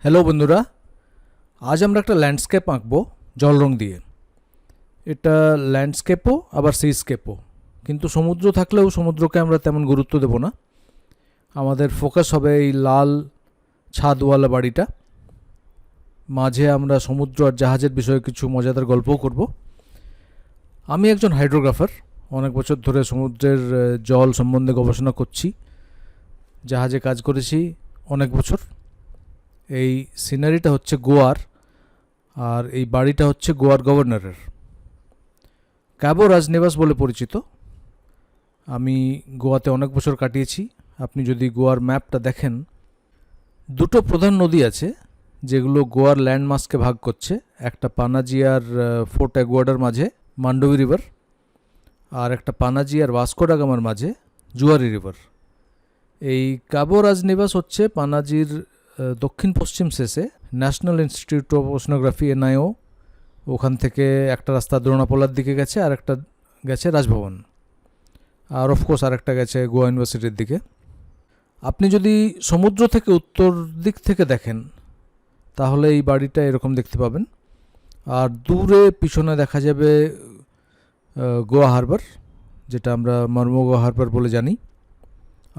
Hello বন্ধুরা, আজ আমরা একটা ল্যান্ডস্কেপ আঁকবো জল রং দিয়ে। এটা ল্যান্ডস্কেপও আবার সিস্কেপও, কিন্তু সমুদ্র থাকলেও সমুদ্রকে আমরা তেমন গুরুত্ব দেব না। আমাদের ফোকাস হবে এই লাল ছাদওয়ালা বাড়িটা। মাঝে আমরা সমুদ্র আর জাহাজের বিষয়ে কিছু মজাদার গল্পও করব। আমি একজন হাইড্রোগ্রাফার, অনেক বছর ধরে সমুদ্রের জল সম্বন্ধে গবেষণা করছি, জাহাজে কাজ করেছি অনেক বছর। এই সিনারিটা হচ্ছে গোয়ার, আর এই বাড়িটা হচ্ছে গোয়ার গভর্নরের। ক্যাবো রাজনিবাস বলে পরিচিত। আমি গোয়াতে অনেক বছর কাটিয়েছি। আপনি যদি গোয়ার ম্যাপটা দেখেন, দুটো প্রধান নদী আছে যেগুলো গোয়ার ল্যান্ডমাসকে ভাগ করছে। একটা পানাজি আর ফোর্ট এগুয়াডার মাঝে মান্ডোভি রিভার, আর একটা পানাজি আর ভাস্কো ডা গামার মাঝে জুয়ারি রিভার। এই ক্যাবো রাজনিবাস হচ্ছে পানাজির দক্ষিণ পশ্চিম শেষে। National institute of oceanography NIO, ওখান থেকে একটা রাস্তা দ্রোণাপোলার দিকে গেছে, আর একটা গেছে রাজভবন, আর অফকোর্স আর একটা গেছে গোয়া ইউনিভার্সিটির দিকে। আপনি যদি সমুদ্র থেকে উত্তর দিক থেকে দেখেন তাহলে এই বাড়িটা এরকম দেখতে পাবেন, আর দূরে পিছনে দেখা যাবে গোয়া হারবার, যেটা আমরা মর্মুগাঁও হারবার বলে জানি,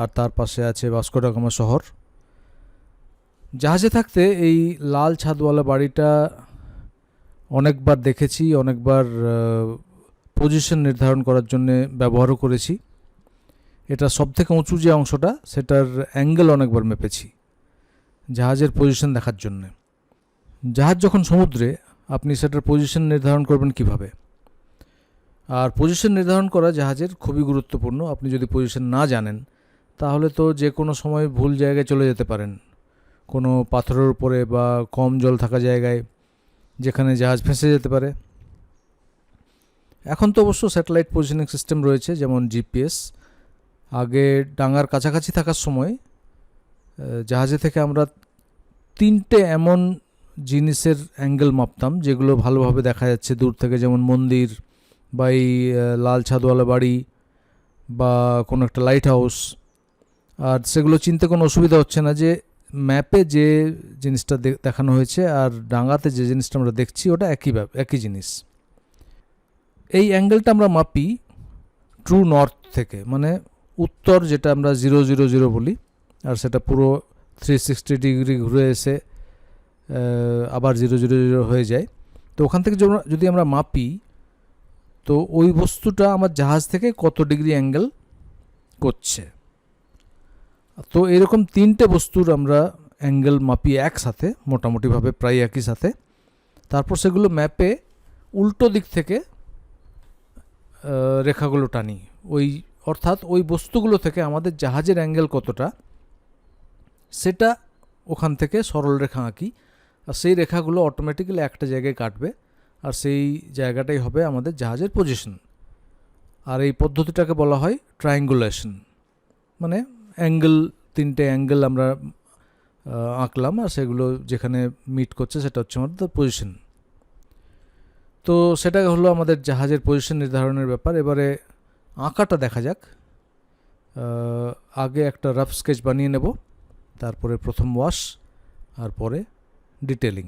আর তার পাশে আছে ভাস্কো ডা গামা শহর। জাহাজে থাকতে এই লাল ছাদওয়ালা বাড়িটা অনেকবার দেখেছি, অনেকবার পজিশন নির্ধারণ করার জন্য ব্যবহারও করেছি। এটা সবথেকে উঁচু যে অংশটা, সেটার অ্যাঙ্গেল অনেকবার মেপেছি জাহাজের পজিশন দেখার জন্য। জাহাজ যখন সমুদ্রে, আপনি সেটার পজিশন নির্ধারণ করবেন কিভাবে? আর পজিশন নির্ধারণ করা জাহাজের খুবই গুরুত্বপূর্ণ। আপনি যদি পজিশন না জানেন তাহলে তো যে কোনো সময় ভুল জায়গায় চলে যেতে পারেন, কোনো পাথরের উপরে বা কম জল থাকা জায়গায়, যেখানে জাহাজ ফেঁসে যেতে পারে। এখন তো অবশ্য স্যাটেলাইট পজিশনিং সিস্টেম রয়েছে, যেমন GPS। আগে ডাঙার কাছাকাছি থাকার সময় জাহাজে থেকে আমরা তিনটে এমন জিনিসের অ্যাঙ্গেল মাপতাম যেগুলো ভালোভাবে দেখা যাচ্ছে দূর থেকে, যেমন মন্দির বা এই লাল ছাদওয়ালা বাড়ি বা কোনো একটা লাইট হাউস। আর সেগুলো চিনতে কোনো অসুবিধা হচ্ছে না যে ম্যাপে যে জিনিসটা দেখানো হয়েছে আর ডাঙাতে যে জিনিসটা আমরা দেখছি ওটা একই জিনিস। এই অ্যাঙ্গেলটা আমরা মাপি ট্রু নর্থ থেকে, মানে উত্তর, যেটা আমরা 000 বলি, আর সেটা পুরো 360 ডিগ্রি ঘুরে এসে আবার 000 হয়ে যায়। তো ওখান থেকে যদি আমরা মাপি, তো ওই বস্তুটা আমার জাহাজ থেকে কত ডিগ্রি অ্যাঙ্গেল করছে। তো এরকম তিনটে বস্তুর আমরা অ্যাঙ্গেল মাপি একসাথে, মোটামুটিভাবে প্রায় একই সাথে। তারপর সেগুলো ম্যাপে উল্টো দিক থেকে রেখাগুলো টানি, অর্থাৎ ওই বস্তুগুলো থেকে আমাদের জাহাজের অ্যাঙ্গেল কতটা সেটা ওখান থেকে সরল রেখা আঁকি, আর সেই রেখাগুলো অটোমেটিক্যালি একটা জায়গায় কাটবে, আর সেই জায়গাটাই হবে আমাদের জাহাজের পজিশন। আর এই পদ্ধতিটাকে বলা হয় ট্রায়াঙ্গুলেশন, মানে তিনটে অ্যাঙ্গেল আমরা আঁকলাম, আর সেগুলো যেখানে মিট করছে সেটা হচ্ছে আমাদের পজিশন। তো সেটা হলো আমাদের জাহাজের পজিশন নির্ধারণের ব্যাপার। এবারে আঁকাটা দেখা যাক। আগে একটা রাফ স্কেচ বানিয়ে নেব, তারপরে প্রথম ওয়াশ, আর পরে ডিটেলিং।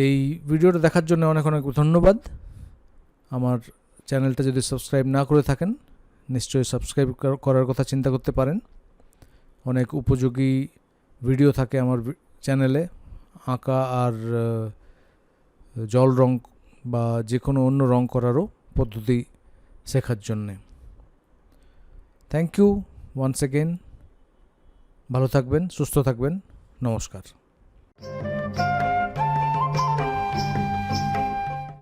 এই ভিডিওটা দেখার জন্য অনেক অনেক ধন্যবাদ। আমার চ্যানেলটা যদি সাবস্ক্রাইব না করে থাকেন নিশ্চয়ই সাবস্ক্রাইব করার কথা চিন্তা করতে পারেন। অনেক উপযোগী ভিডিও থাকে আমার চ্যানেলে, আঁকা আর জল রং বা যে কোনো অন্য রং করারও পদ্ধতি শেখার জন্যে। Thank you once again. ভালো থাকবেন, সুস্থ থাকবেন। নমস্কার।